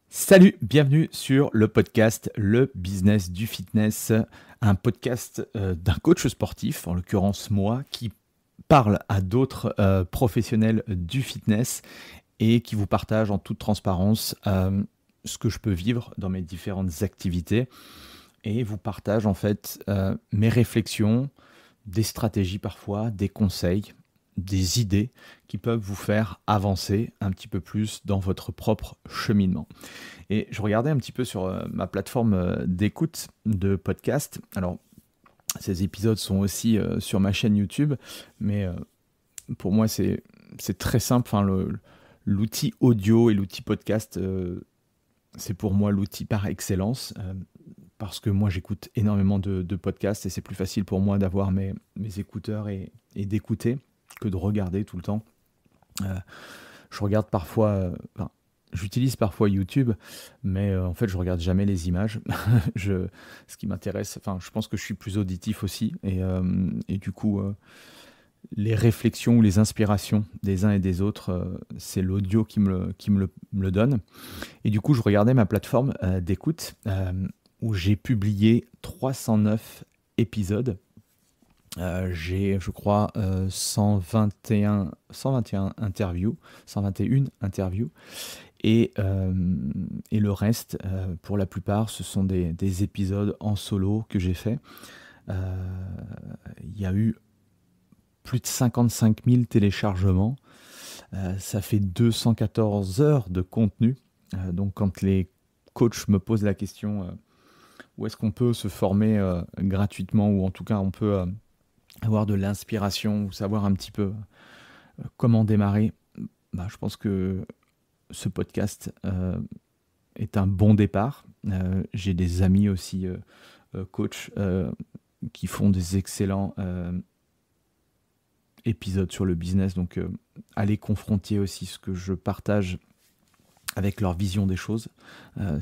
Salut, bienvenue sur le podcast Le Business du Fitness, un podcast d'un coach sportif, en l'occurrence moi, qui parle à d'autres professionnels du fitness et qui vous partage en toute transparence ce que je peux vivre dans mes différentes activités et vous partage en fait mes réflexions, des stratégies parfois, des conseils, des idées qui peuvent vous faire avancer un petit peu plus dans votre propre cheminement. Et je regardais un petit peu sur ma plateforme d'écoute de podcast. Alors, ces épisodes sont aussi sur ma chaîne YouTube, mais pour moi, c'est très simple. Enfin, l'outil audio et l'outil podcast, c'est pour moi l'outil par excellence, parce que moi, j'écoute énormément de podcasts et c'est plus facile pour moi d'avoir mes écouteurs et d'écouter que de regarder tout le temps. Euh, je regarde parfois, enfin, j'utilise parfois YouTube, mais en fait, je regarde jamais les images. Ce qui m'intéresse, enfin, je pense que je suis plus auditif aussi, et du coup, les réflexions ou les inspirations des uns et des autres, c'est l'audio qui me le donne. Et du coup, je regardais ma plateforme d'écoute où j'ai publié 309 épisodes. J'ai, je crois, 121 interviews, 121 interviews, et le reste, pour la plupart, ce sont des épisodes en solo que j'ai fait. Euh, Il y a eu plus de 55 000 téléchargements. Ça fait 214 heures de contenu. Donc, quand les coachs me posent la question où est-ce qu'on peut se former gratuitement, ou en tout cas, on peut avoir de l'inspiration ou savoir un petit peu comment démarrer, bah, je pense que ce podcast est un bon départ. J'ai des amis aussi coachs qui font des excellents épisodes sur le business, donc allez confronter aussi ce que je partage avec leur vision des choses.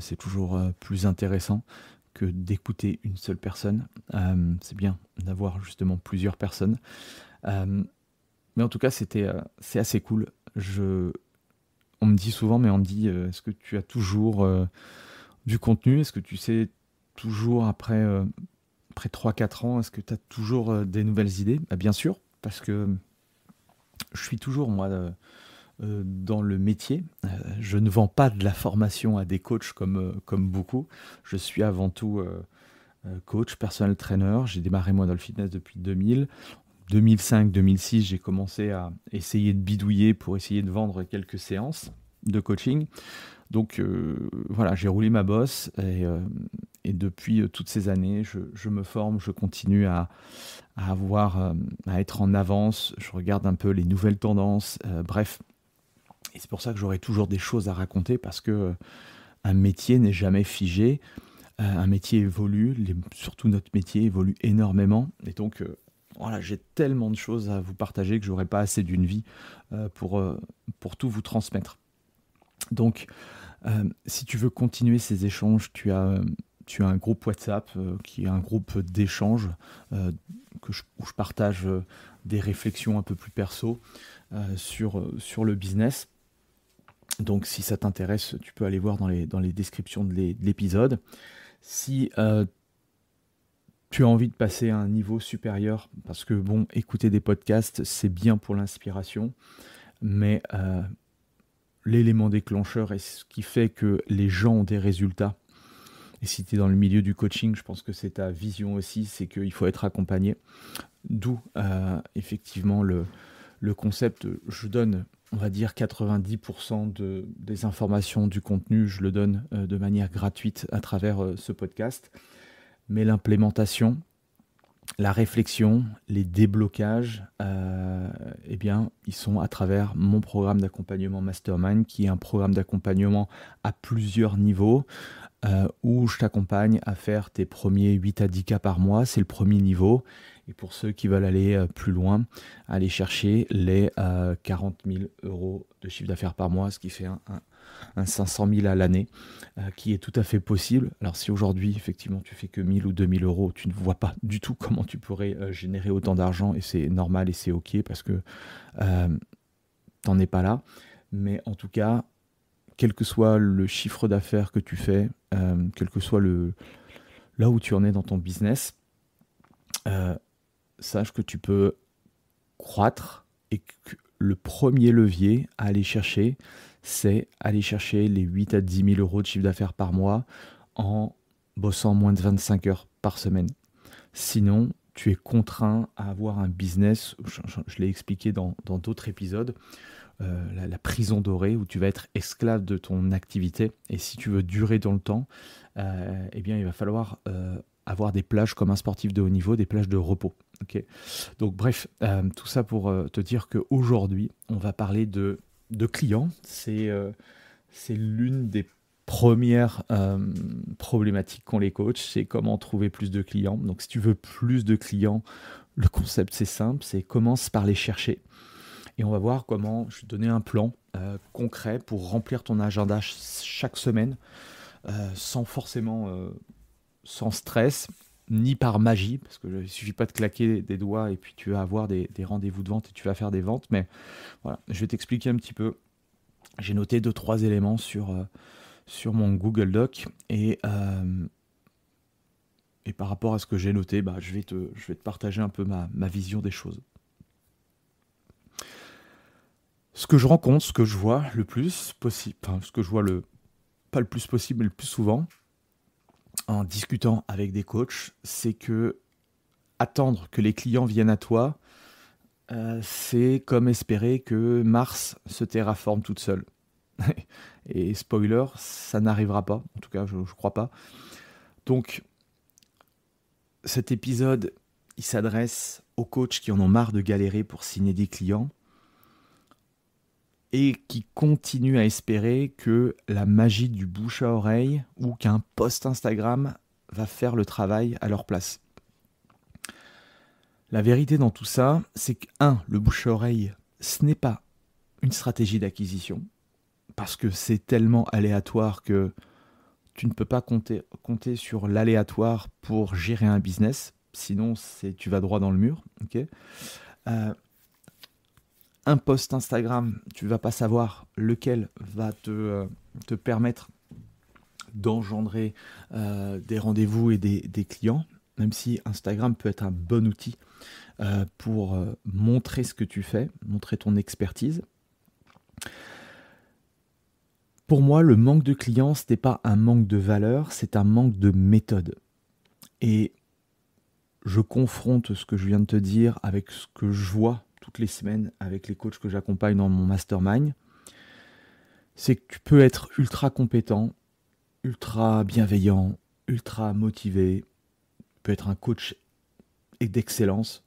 C'est toujours plus intéressant que d'écouter une seule personne. C'est bien d'avoir justement plusieurs personnes. Mais en tout cas, c'est assez cool. On me dit souvent, mais on me dit, est-ce que tu as toujours du contenu? Est-ce que tu sais toujours après 3-4 ans, est-ce que tu as toujours des nouvelles idées? Bah, bien sûr, parce que je suis toujours, moi, dans le métier. Je ne vends pas de la formation à des coachs comme beaucoup. Je suis avant tout coach, personal trainer. J'ai démarré, moi, dans le fitness depuis 2000. 2005-2006, j'ai commencé à essayer de bidouiller pour essayer de vendre quelques séances de coaching. Donc voilà, j'ai roulé ma bosse et depuis toutes ces années, je me forme, je continue à être en avance, je regarde un peu les nouvelles tendances, bref. Et c'est pour ça que j'aurai toujours des choses à raconter parce que un métier n'est jamais figé, un métier évolue, surtout notre métier évolue énormément. Et donc voilà, j'ai tellement de choses à vous partager que j'aurai pas assez d'une vie pour tout vous transmettre. Donc, si tu veux continuer ces échanges, tu as un groupe WhatsApp qui est un groupe d'échange où je partage des réflexions un peu plus perso sur le business. Donc, si ça t'intéresse, tu peux aller voir dans les descriptions de l'épisode. Si tu as envie de passer à un niveau supérieur, parce que bon, écouter des podcasts, c'est bien pour l'inspiration, mais l'élément déclencheur est ce qui fait que les gens ont des résultats. Et si tu es dans le milieu du coaching, je pense que c'est ta vision aussi, c'est qu'il faut être accompagné. D'où effectivement le concept, je donne, on va dire, 90% des informations du contenu, je le donne de manière gratuite à travers ce podcast. Mais l'implémentation, la réflexion, les déblocages, eh bien, ils sont à travers mon programme d'accompagnement Mastermind, qui est un programme d'accompagnement à plusieurs niveaux, où je t'accompagne à faire tes premiers 8 à 10 cas par mois. C'est le premier niveau. Et pour ceux qui veulent aller plus loin, aller chercher les 40 000 euros de chiffre d'affaires par mois, ce qui fait un 500 000 à l'année, qui est tout à fait possible. Alors si aujourd'hui, effectivement, tu fais que 1000 ou 2000 euros, tu ne vois pas du tout comment tu pourrais générer autant d'argent, et c'est normal et c'est OK parce que tu n'en es pas là. Mais en tout cas, quel que soit le chiffre d'affaires que tu fais, quel que soit là où tu en es dans ton business, euh, sache que tu peux croître et que le premier levier à aller chercher, c'est aller chercher les 8 à 10 000 euros de chiffre d'affaires par mois en bossant moins de 25 heures par semaine. Sinon, tu es contraint à avoir un business, je l'ai expliqué dans d'autres épisodes, la prison dorée où tu vas être esclave de ton activité. Et si tu veux durer dans le temps, eh bien, il va falloir avoir des plages comme un sportif de haut niveau, des plages de repos. Ok. Donc bref, tout ça pour te dire qu'aujourd'hui, on va parler de clients. C'est l'une des premières problématiques qu'ont les coachs, c'est comment trouver plus de clients. Donc si tu veux plus de clients, le concept c'est simple, c'est commence par les chercher. Et on va voir comment je vais te donner un plan concret pour remplir ton agenda chaque semaine sans forcément sans stress ni par magie, parce qu'il ne suffit pas de claquer des doigts et puis tu vas avoir des rendez-vous de vente et tu vas faire des ventes. Mais voilà, je vais t'expliquer un petit peu. J'ai noté 2-3 éléments sur mon Google Doc et par rapport à ce que j'ai noté, je vais te partager un peu ma vision des choses. Ce que je rencontre, ce que je vois le plus possible, enfin ce que je vois pas le plus possible, mais le plus souvent, en discutant avec des coachs, c'est que attendre que les clients viennent à toi, c'est comme espérer que Mars se terraforme toute seule. Et spoiler, ça n'arrivera pas, en tout cas je crois pas. Donc cet épisode, il s'adresse aux coachs qui en ont marre de galérer pour signer des clients et qui continuent à espérer que la magie du bouche à oreille ou qu'un post Instagram va faire le travail à leur place. La vérité dans tout ça, c'est que, le bouche à oreille, ce n'est pas une stratégie d'acquisition, parce que c'est tellement aléatoire que tu ne peux pas compter sur l'aléatoire pour gérer un business, sinon tu vas droit dans le mur. Okay. Un post Instagram, tu ne vas pas savoir lequel va te permettre d'engendrer des rendez-vous et des clients, même si Instagram peut être un bon outil pour montrer ce que tu fais, montrer ton expertise. Pour moi, le manque de clients, ce n'est pas un manque de valeur, c'est un manque de méthode. Et je confronte ce que je viens de te dire avec ce que je vois toutes les semaines avec les coachs que j'accompagne dans mon mastermind. C'est que tu peux être ultra compétent, ultra bienveillant, ultra motivé, tu peux être un coach d'excellence.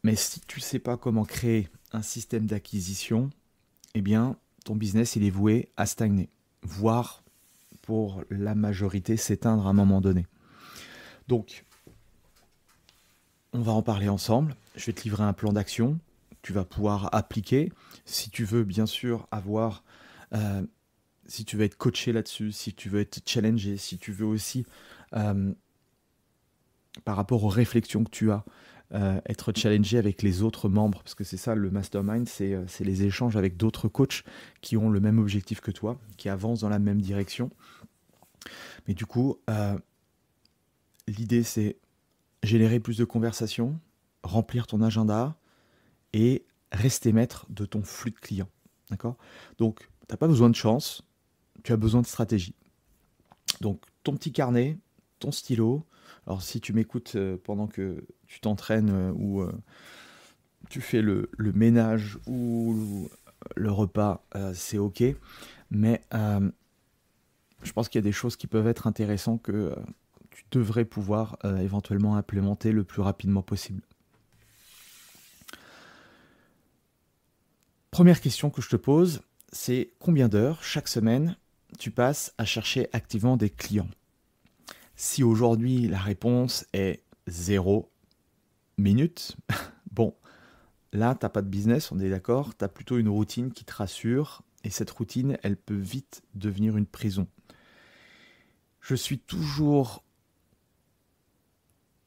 Mais si tu ne sais pas comment créer un système d'acquisition, eh bien, ton business, il est voué à stagner, voire, pour la majorité, s'éteindre à un moment donné. Donc, on va en parler ensemble. Je vais te livrer un plan d'action que tu vas pouvoir appliquer. Si tu veux, bien sûr, si tu veux être coaché là-dessus, si tu veux être challengé, si tu veux aussi, par rapport aux réflexions que tu as, être challengé avec les autres membres, parce que c'est ça le mastermind, c'est les échanges avec d'autres coachs qui ont le même objectif que toi, qui avancent dans la même direction. Mais du coup, l'idée c'est générer plus de conversations, remplir ton agenda et rester maître de ton flux de clients. D'accord ? Donc, tu n'as pas besoin de chance, tu as besoin de stratégie. Donc, ton petit carnet, ton stylo. Alors, si tu m'écoutes pendant que tu t'entraînes ou tu fais le ménage ou le repas, c'est OK. Mais je pense qu'il y a des choses qui peuvent être intéressantes que tu devrais pouvoir éventuellement implémenter le plus rapidement possible. Première question que je te pose, c'est combien d'heures chaque semaine tu passes à chercher activement des clients ? Si aujourd'hui la réponse est 0 minutes, bon, là tu n'as pas de business, on est d'accord, tu as plutôt une routine qui te rassure et cette routine, elle peut vite devenir une prison. Je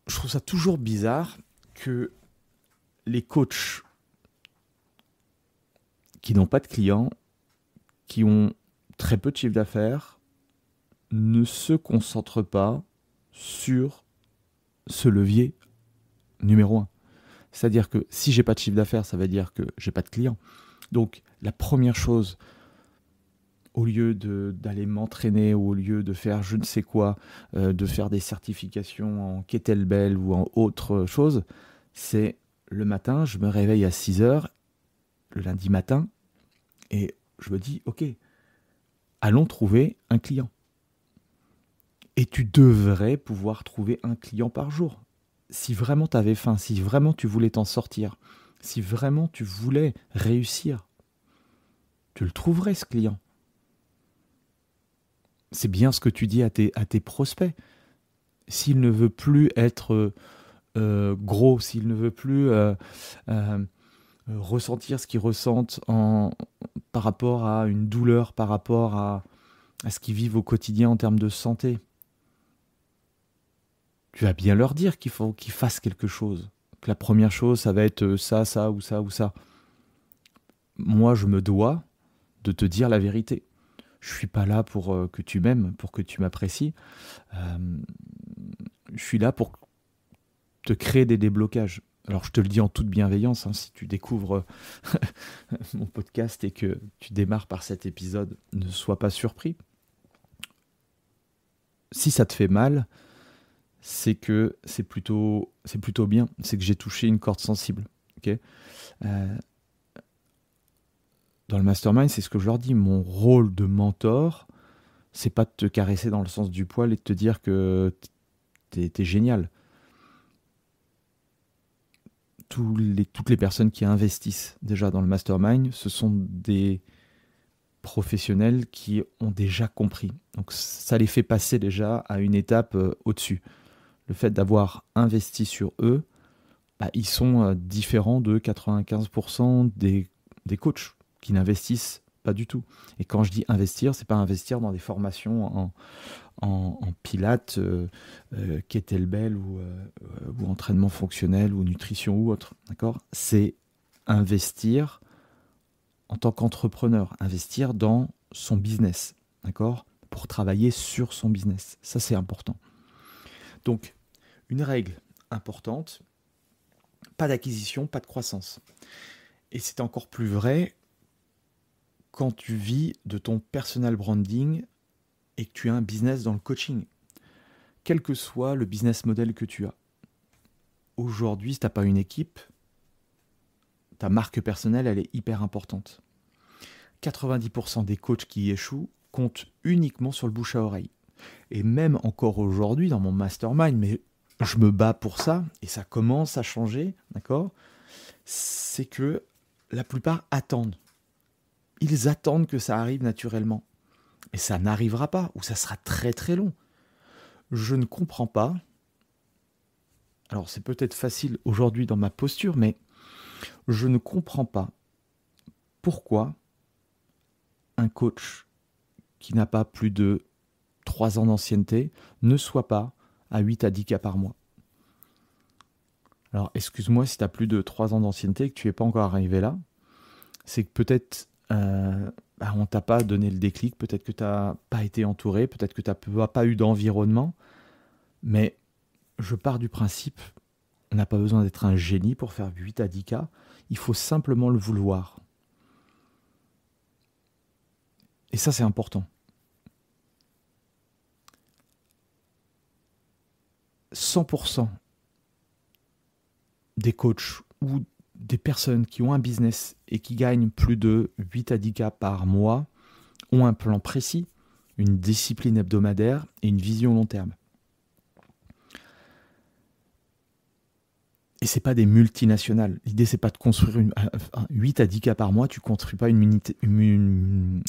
trouve ça toujours bizarre que les coachs qui n'ont pas de clients, qui ont très peu de chiffre d'affaires ne se concentrent pas sur ce levier numéro un. C'est-à-dire que si j'ai pas de chiffre d'affaires, ça veut dire que j'ai pas de clients. Donc la première chose, au lieu d'aller m'entraîner, ou au lieu de faire je ne sais quoi, de faire des certifications en kettlebell ou en autre chose, c'est le matin, je me réveille à 6 heures, le lundi matin, et je me dis, ok, allons trouver un client. Et tu devrais pouvoir trouver un client par jour. Si vraiment tu avais faim, si vraiment tu voulais t'en sortir, si vraiment tu voulais réussir, tu le trouverais, ce client. C'est bien ce que tu dis à tes prospects. S'il ne veut plus être gros, s'il ne veut plus ressentir ce qu'il ressente par rapport à une douleur, par rapport à ce qu'ils vivent au quotidien en termes de santé, tu vas bien leur dire qu'il faut qu'ils fassent quelque chose. Que la première chose, ça va être ça, ça ou ça ou ça. Moi, je me dois de te dire la vérité. Je suis pas là pour que tu m'aimes, pour que tu m'apprécies. Je suis là pour te créer des déblocages. Alors, je te le dis en toute bienveillance, hein, si tu découvres mon podcast et que tu démarres par cet épisode, ne sois pas surpris. Si ça te fait mal, c'est que c'est plutôt bien. C'est que j'ai touché une corde sensible. Okay, dans le mastermind, c'est ce que je leur dis. Mon rôle de mentor, c'est pas de te caresser dans le sens du poil et de te dire que t'es génial. Toutes les personnes qui investissent déjà dans le mastermind, ce sont des professionnels qui ont déjà compris. Donc ça les fait passer déjà à une étape au-dessus. Le fait d'avoir investi sur eux, bah, ils sont différents de 95% des coachs qui n'investissent pas du tout. Et quand je dis investir, c'est pas investir dans des formations en pilates, kettlebell ou entraînement fonctionnel ou nutrition ou autre. D'accord ? C'est investir en tant qu'entrepreneur, investir dans son business. D'accord ? Pour travailler sur son business. Ça, c'est important. Donc, une règle importante, pas d'acquisition, pas de croissance. Et c'est encore plus vrai quand tu vis de ton personal branding et que tu as un business dans le coaching. Quel que soit le business model que tu as. Aujourd'hui, si tu n'as pas une équipe, ta marque personnelle, elle est hyper importante. 90% des coachs qui échouent comptent uniquement sur le bouche à oreille. Et même encore aujourd'hui, dans mon mastermind, mais je me bats pour ça, et ça commence à changer, d'accord ? C'est que la plupart attendent. Ils attendent que ça arrive naturellement. Et ça n'arrivera pas, ou ça sera très très long. Je ne comprends pas. Alors c'est peut-être facile aujourd'hui dans ma posture, mais je ne comprends pas pourquoi un coach qui n'a pas plus de 3 ans d'ancienneté ne soit pas à 8 à 10 cas par mois. Alors excuse-moi si tu as plus de 3 ans d'ancienneté et que tu n'es pas encore arrivé là, c'est que peut-être on ne t'a pas donné le déclic, peut-être que tu n'as pas été entouré, peut-être que tu n'as pas eu d'environnement, mais je pars du principe, on n'a pas besoin d'être un génie pour faire 8 à 10 cas, il faut simplement le vouloir. Et ça, c'est important. 100% des coachs ou des personnes qui ont un business et qui gagnent plus de 8 à 10 cas par mois ont un plan précis, une discipline hebdomadaire et une vision long terme. Et ce n'est pas des multinationales. L'idée, c'est pas de construire 8 à 10 cas par mois. Tu ne construis pas une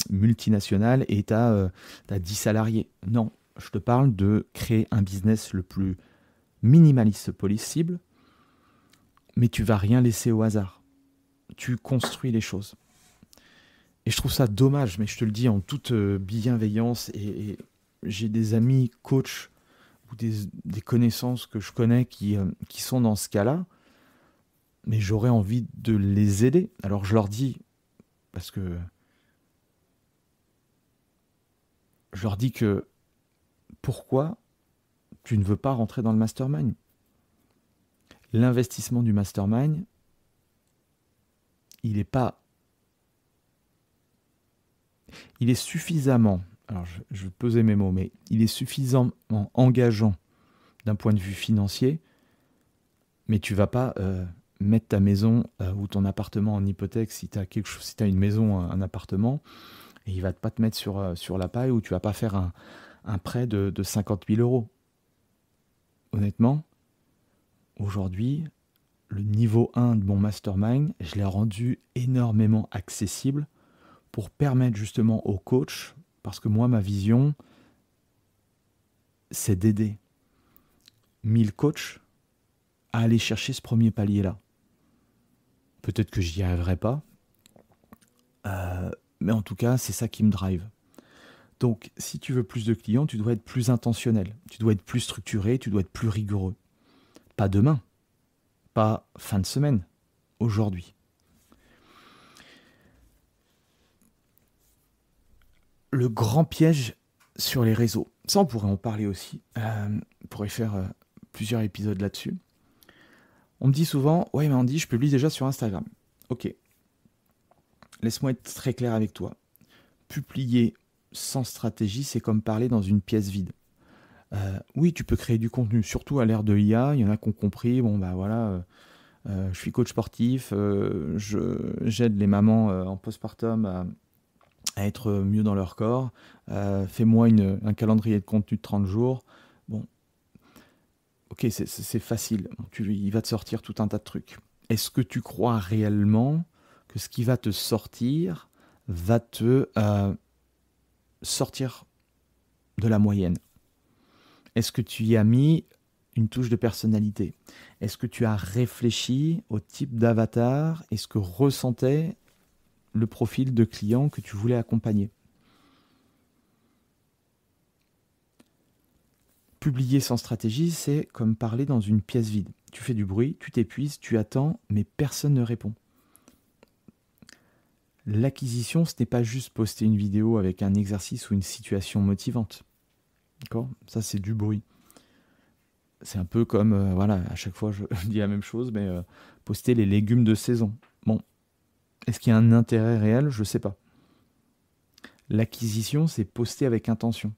multinationale et tu as 10 salariés. Non, je te parle de créer un business le plus minimaliste possible, mais tu vas rien laisser au hasard. Tu construis les choses. Et je trouve ça dommage, mais je te le dis en toute bienveillance, et j'ai des amis coachs ou des connaissances que je connais qui sont dans ce cas-là, mais j'aurais envie de les aider. Alors je leur dis, parce que leur dis que pourquoi tu ne veux pas rentrer dans le mastermind. L'investissement du mastermind, il est suffisamment, alors je vais peser mes mots, mais il est suffisamment engageant d'un point de vue financier, mais tu vas pas mettre ta maison ou ton appartement en hypothèque si tu as une maison, un appartement, et il va pas te mettre sur la paille, ou tu vas pas faire un prêt de 50 000 euros. Honnêtement, aujourd'hui, le niveau 1 de mon mastermind, je l'ai rendu énormément accessible pour permettre justement aux coachs, parce que moi, ma vision, c'est d'aider 1000 coachs à aller chercher ce premier palier-là. Peut-être que j'y arriverai pas, mais en tout cas, c'est ça qui me drive. Donc, si tu veux plus de clients, tu dois être plus intentionnel, tu dois être plus structuré, tu dois être plus rigoureux. Pas demain, pas fin de semaine, aujourd'hui. Le grand piège sur les réseaux, ça on pourrait en parler aussi, on pourrait faire plusieurs épisodes là-dessus. On me dit souvent, ouais mais Andy, je publie déjà sur Instagram. Ok, laisse-moi être très clair avec toi. Publier sans stratégie, c'est comme parler dans une pièce vide. Oui, tu peux créer du contenu, surtout à l'ère de l'IA, il y en a qui ont compris, bon bah voilà, je suis coach sportif, j'aide les mamans en postpartum à être mieux dans leur corps, fais-moi un calendrier de contenu de 30 jours. Bon, ok, c'est facile, il va te sortir tout un tas de trucs. Est-ce que tu crois réellement que ce qui va te sortir va te sortir de la moyenne? Est-ce que tu y as mis une touche de personnalité? Est-ce que tu as réfléchi au type d'avatar et ce que ressentait le profil de client que tu voulais accompagner? Publier sans stratégie, c'est comme parler dans une pièce vide. Tu fais du bruit, tu t'épuises, tu attends, mais personne ne répond. L'acquisition, ce n'est pas juste poster une vidéo avec un exercice ou une situation motivante. D'accord ? Ça, c'est du bruit. C'est un peu comme, voilà, à chaque fois je dis la même chose, mais poster les légumes de saison. Bon, est-ce qu'il y a un intérêt réel? Je ne sais pas. L'acquisition, c'est poster avec intention.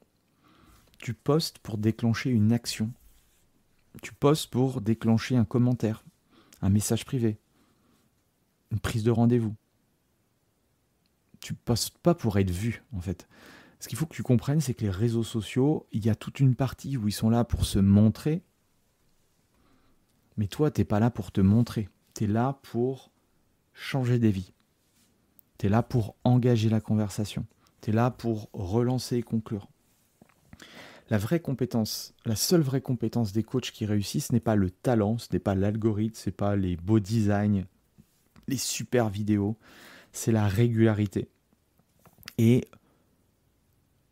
Tu postes pour déclencher une action. Tu postes pour déclencher un commentaire, un message privé, une prise de rendez-vous. Tu postes pas pour être vu, en fait. Ce qu'il faut que tu comprennes, c'est que les réseaux sociaux, il y a toute une partie où ils sont là pour se montrer, mais toi, tu n'es pas là pour te montrer. Tu es là pour changer des vies. Tu es là pour engager la conversation. Tu es là pour relancer et conclure. La vraie compétence, la seule vraie compétence des coachs qui réussissent, ce n'est pas le talent, ce n'est pas l'algorithme, ce n'est pas les beaux designs, les super vidéos, c'est la régularité et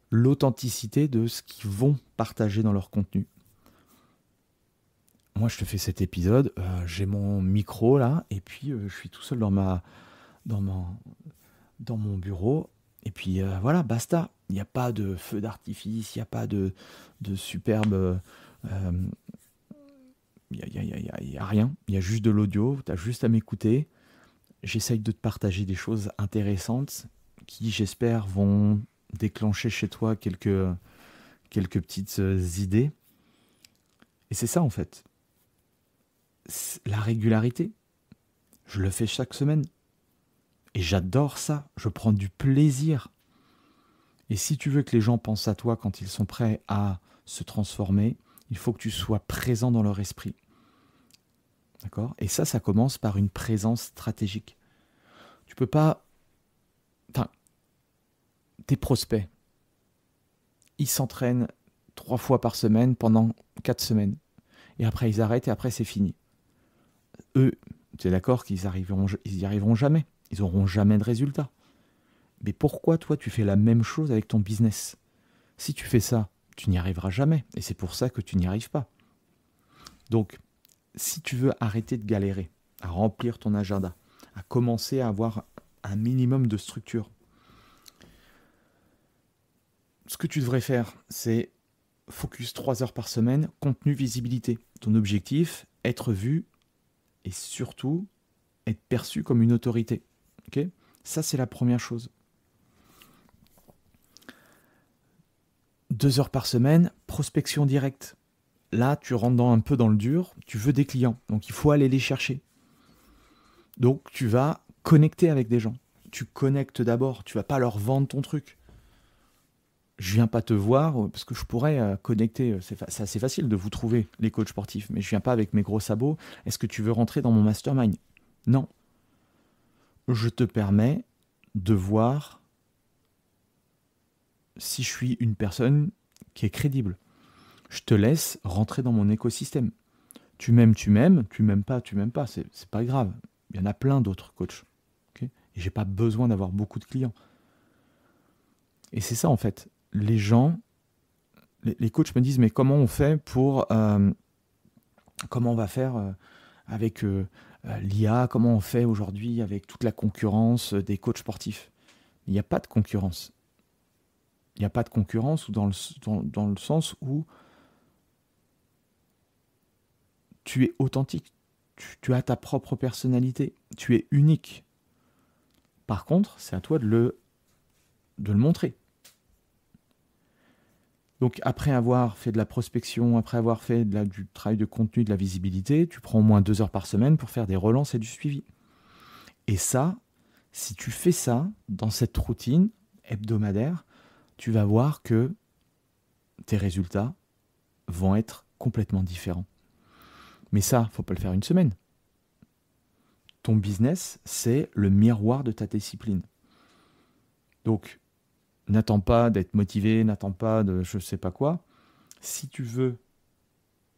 l'authenticité de ce qu'ils vont partager dans leur contenu. Moi, je te fais cet épisode, j'ai mon micro là, et puis je suis tout seul dans mon bureau, et puis voilà, basta. Il n'y a pas de feu d'artifice, il n'y a pas de superbe... il n'y a rien, il y a juste de l'audio, tu as juste à m'écouter. J'essaye de te partager des choses intéressantes qui, j'espère, vont déclencher chez toi quelques petites idées. Et c'est ça, en fait. La régularité. Je le fais chaque semaine. Et j'adore ça. Je prends du plaisir. Et si tu veux que les gens pensent à toi quand ils sont prêts à se transformer, il faut que tu sois présent dans leur esprit. D'accord ? Et ça commence par une présence stratégique. Tu peux pas... Enfin, tes prospects, ils s'entraînent 3 fois par semaine pendant 4 semaines. Et après, ils arrêtent et après, c'est fini. Eux, tu es d'accord qu'ils y arriveront jamais. Ils n'auront jamais de résultats. Mais pourquoi, toi, tu fais la même chose avec ton business? Si tu fais ça, tu n'y arriveras jamais. Et c'est pour ça que tu n'y arrives pas. Donc, si tu veux arrêter de galérer, à remplir ton agenda, à commencer à avoir un minimum de structure, ce que tu devrais faire, c'est focus 3 heures par semaine, contenu, visibilité. Ton objectif, être vu et surtout être perçu comme une autorité. Ok ? Ça, c'est la première chose. 2 heures par semaine, prospection directe. Là, tu rentres un peu dans le dur, tu veux des clients, donc il faut aller les chercher. Donc, tu vas connecter avec des gens. Tu connectes d'abord, tu vas pas leur vendre ton truc. Je viens pas te voir parce que je pourrais connecter. C'est assez facile de vous trouver, les coachs sportifs, mais je viens pas avec mes gros sabots. Est-ce que tu veux rentrer dans mon mastermind ? Non. Je te permets de voir si je suis une personne qui est crédible. Je te laisse rentrer dans mon écosystème. Tu m'aimes, tu m'aimes pas, c'est pas grave. Il y en a plein d'autres coachs. Okay ? Et j'ai pas besoin d'avoir beaucoup de clients. Et c'est ça en fait. Les gens, les coachs me disent mais comment on fait pour... comment on va faire avec l'IA, comment on fait aujourd'hui avec toute la concurrence des coachs sportifs ? Il n'y a pas de concurrence. Il n'y a pas de concurrence dans le sens où tu es authentique, tu as ta propre personnalité, tu es unique. Par contre, c'est à toi de le montrer. Donc après avoir fait de la prospection, après avoir fait du travail de contenu, de la visibilité, tu prends au moins 2 heures par semaine pour faire des relances et du suivi. Et ça, si tu fais ça dans cette routine hebdomadaire, tu vas voir que tes résultats vont être complètement différents. Mais ça, il ne faut pas le faire une semaine. Ton business, c'est le miroir de ta discipline. Donc, n'attends pas d'être motivé, n'attends pas de je ne sais pas quoi. Si tu veux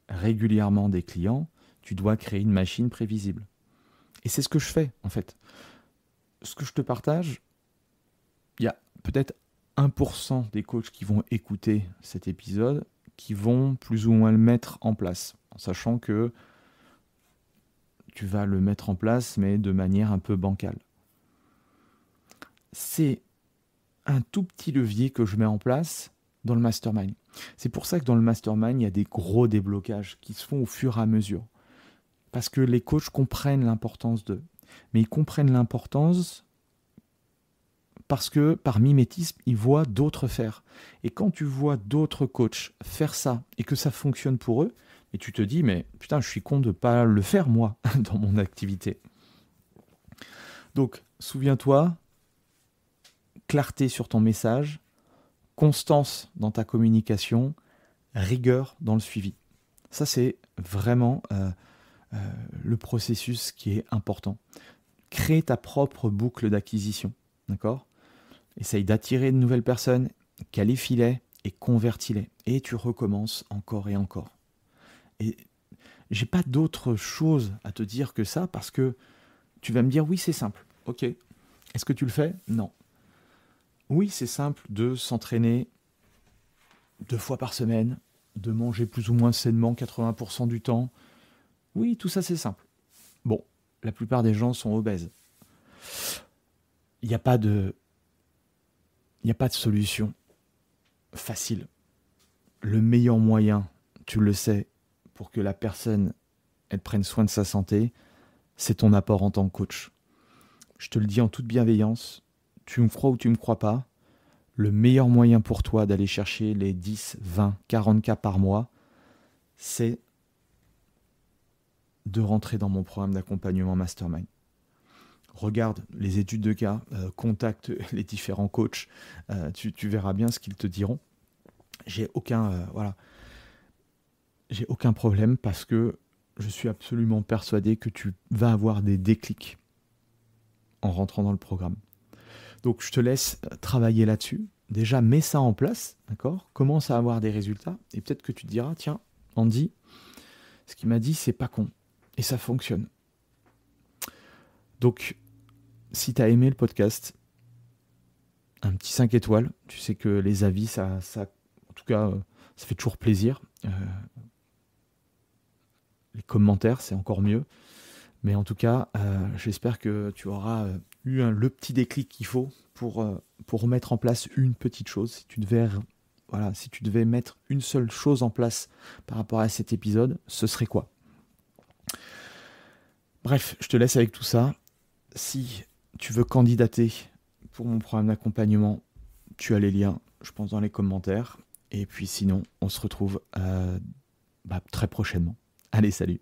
régulièrement des clients, tu dois créer une machine prévisible. Et c'est ce que je fais, en fait. Ce que je te partage, il y a peut-être 1% des coachs qui vont écouter cet épisode qui vont plus ou moins le mettre en place, en sachant que tu vas le mettre en place, mais de manière un peu bancale. C'est un tout petit levier que je mets en place dans le mastermind. C'est pour ça que dans le mastermind, il y a des gros déblocages qui se font au fur et à mesure. Parce que les coachs comprennent l'importance d'eux. Mais ils comprennent l'importance parce que par mimétisme, ils voient d'autres faire. Et quand tu vois d'autres coachs faire ça et que ça fonctionne pour eux, et tu te dis, mais putain, je suis con de ne pas le faire moi dans mon activité. Donc, souviens-toi, clarté sur ton message, constance dans ta communication, rigueur dans le suivi. Ça, c'est vraiment le processus qui est important. Crée ta propre boucle d'acquisition, d'accord ? Essaye d'attirer de nouvelles personnes, qualifie-les et convertis-les. Et tu recommences encore et encore. Et j'ai pas d'autre chose à te dire que ça parce que tu vas me dire oui, c'est simple. Ok. Est-ce que tu le fais ? Non. Oui, c'est simple de s'entraîner 2 fois par semaine, de manger plus ou moins sainement 80% du temps. Oui, tout ça, c'est simple. Bon, la plupart des gens sont obèses. Il n'y a pas de solution facile. Le meilleur moyen, tu le sais, pour que la personne elle prenne soin de sa santé, c'est ton apport en tant que coach. Je te le dis en toute bienveillance, tu me crois ou tu ne me crois pas, le meilleur moyen pour toi d'aller chercher les 10, 20, 40 cas par mois, c'est de rentrer dans mon programme d'accompagnement Mastermind. Regarde les études de cas, contacte les différents coachs, tu verras bien ce qu'ils te diront. J'ai aucun problème parce que je suis absolument persuadé que tu vas avoir des déclics en rentrant dans le programme. Donc je te laisse travailler là-dessus. Déjà, mets ça en place, d'accord ? Commence à avoir des résultats et peut-être que tu te diras, tiens, Andy, ce qu'il m'a dit, c'est pas con. Et ça fonctionne. Donc, si tu as aimé le podcast, un petit 5 étoiles. Tu sais que les avis, ça en tout cas, ça fait toujours plaisir. Les commentaires, c'est encore mieux. Mais en tout cas, j'espère que tu auras eu le petit déclic qu'il faut pour mettre en place une petite chose. Si tu devais voilà, si tu devais mettre une seule chose en place par rapport à cet épisode, ce serait quoi? Bref, je te laisse avec tout ça. Si tu veux candidater pour mon programme d'accompagnement, tu as les liens, je pense, dans les commentaires. Et puis sinon, on se retrouve très prochainement. Allez, salut!